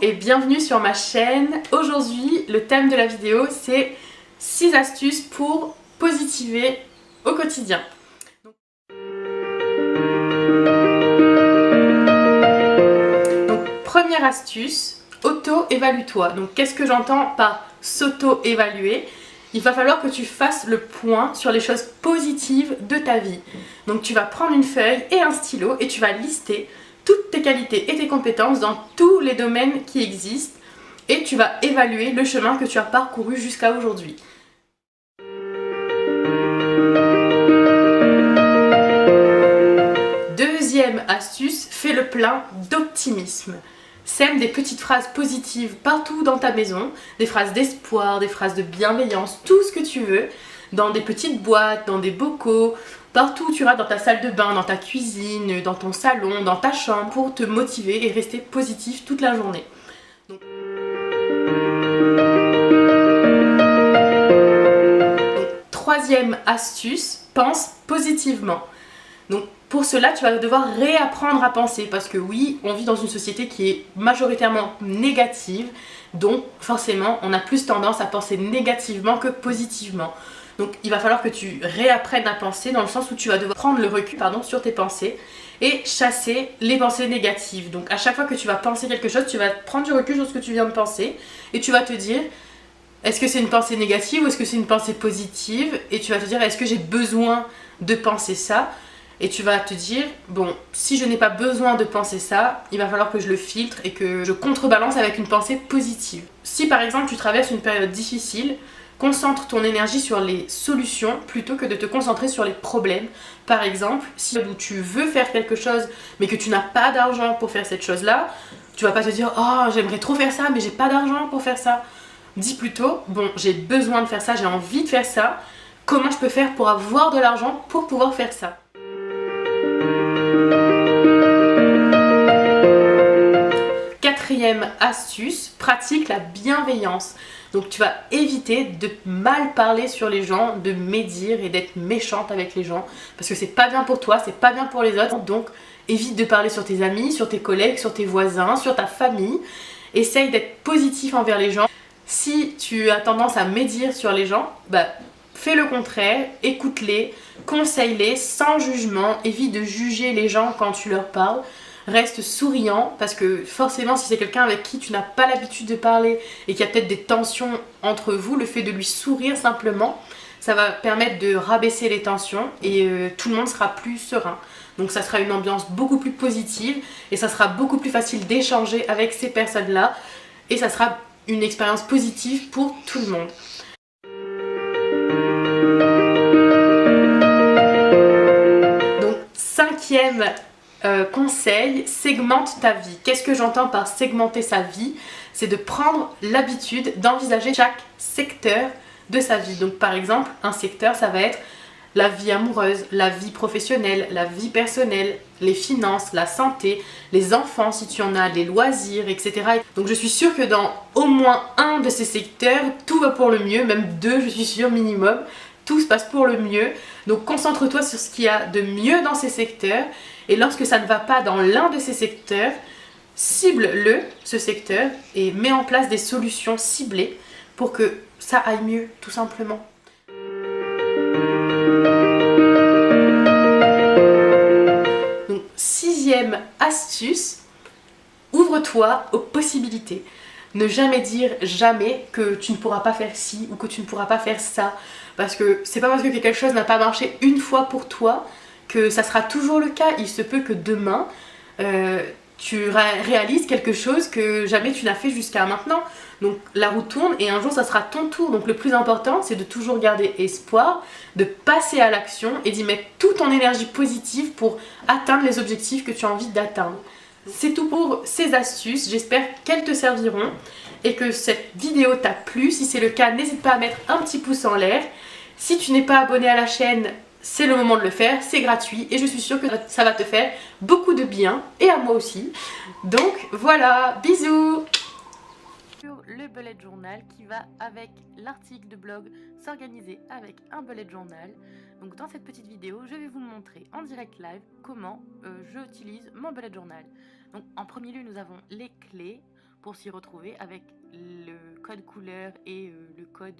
et bienvenue sur ma chaîne. Aujourd'hui, le thème de la vidéo, c'est 6 astuces pour positiver au quotidien. Donc, première astuce, auto-évalue-toi. Donc, qu'est-ce que j'entends par s'auto-évaluer? Il va falloir que tu fasses le point sur les choses positives de ta vie. Donc, tu vas prendre une feuille et un stylo et tu vas lister toutes tes qualités et tes compétences dans tous les domaines qui existent et tu vas évaluer le chemin que tu as parcouru jusqu'à aujourd'hui. Deuxième astuce, fais le plein d'optimisme. Sème des petites phrases positives partout dans ta maison, des phrases d'espoir, des phrases de bienveillance, tout ce que tu veux, dans des petites boîtes, dans des bocaux, partout où tu iras, dans ta salle de bain, dans ta cuisine, dans ton salon, dans ta chambre, pour te motiver et rester positif toute la journée. Donc, troisième astuce, pense positivement. Donc pour cela, tu vas devoir réapprendre à penser parce que oui, on vit dans une société qui est majoritairement négative, donc forcément, on a plus tendance à penser négativement que positivement. Donc il va falloir que tu réapprennes à penser dans le sens où tu vas devoir prendre le recul sur tes pensées et chasser les pensées négatives. Donc à chaque fois que tu vas penser quelque chose, tu vas prendre du recul sur ce que tu viens de penser et tu vas te dire est-ce que c'est une pensée négative ou est-ce que c'est une pensée positive? Et tu vas te dire est-ce que j'ai besoin de penser ça? Et tu vas te dire, bon, si je n'ai pas besoin de penser ça, il va falloir que je le filtre et que je contrebalance avec une pensée positive. Si par exemple tu traverses une période difficile, concentre ton énergie sur les solutions plutôt que de te concentrer sur les problèmes. Par exemple, si tu veux faire quelque chose mais que tu n'as pas d'argent pour faire cette chose-là, tu vas pas te dire, oh j'aimerais trop faire ça mais j'ai pas d'argent pour faire ça. Dis plutôt, bon j'ai besoin de faire ça, j'ai envie de faire ça, comment je peux faire pour avoir de l'argent pour pouvoir faire ça? Quatrième astuce, pratique la bienveillance. Donc tu vas éviter de mal parler sur les gens, de médire et d'être méchante avec les gens parce que c'est pas bien pour toi, c'est pas bien pour les autres. Donc évite de parler sur tes amis, sur tes collègues, sur tes voisins, sur ta famille. Essaye d'être positif envers les gens. Si tu as tendance à médire sur les gens, fais le contraire, écoute-les, conseille-les sans jugement, évite de juger les gens quand tu leur parles. Reste souriant parce que forcément si c'est quelqu'un avec qui tu n'as pas l'habitude de parler et qu'il y a peut-être des tensions entre vous, le fait de lui sourire simplement, ça va permettre de rabaisser les tensions et tout le monde sera plus serein. Donc ça sera une ambiance beaucoup plus positive et ça sera beaucoup plus facile d'échanger avec ces personnes-là et ça sera une expérience positive pour tout le monde. Donc cinquième conseil, segmente ta vie. Qu'est-ce que j'entends par segmenter sa vie? C'est de prendre l'habitude d'envisager chaque secteur de sa vie. Donc par exemple, un secteur, ça va être la vie amoureuse, la vie professionnelle, la vie personnelle, les finances, la santé, les enfants si tu en as, les loisirs, etc. Donc je suis sûre que dans au moins un de ces secteurs, tout va pour le mieux, même deux je suis sûre minimum, tout se passe pour le mieux. Donc concentre-toi sur ce qu'il y a de mieux dans ces secteurs et lorsque ça ne va pas dans l'un de ces secteurs, cible-le, ce secteur, et mets en place des solutions ciblées pour que ça aille mieux, tout simplement. Donc, sixième astuce, ouvre-toi aux possibilités. Ne jamais dire jamais que tu ne pourras pas faire ci ou que tu ne pourras pas faire ça. Parce que c'est pas parce que quelque chose n'a pas marché une fois pour toi que ça sera toujours le cas. Il se peut que demain, tu réalises quelque chose que jamais tu n'as fait jusqu'à maintenant. Donc la roue tourne et un jour ça sera ton tour. Donc le plus important c'est de toujours garder espoir, de passer à l'action et d'y mettre toute ton énergie positive pour atteindre les objectifs que tu as envie d'atteindre. C'est tout pour ces astuces, j'espère qu'elles te serviront et que cette vidéo t'a plu. Si c'est le cas, n'hésite pas à mettre un petit pouce en l'air. Si tu n'es pas abonné à la chaîne, c'est le moment de le faire, c'est gratuit et je suis sûre que ça va te faire beaucoup de bien et à moi aussi. Donc voilà, bisous! Le bullet journal qui va avec l'article de blog s'organiser avec un bullet journal. Donc dans cette petite vidéo, je vais vous montrer en direct live comment j'utilise mon bullet journal. Donc en premier lieu, nous avons les clés pour s'y retrouver avec le code couleur et le code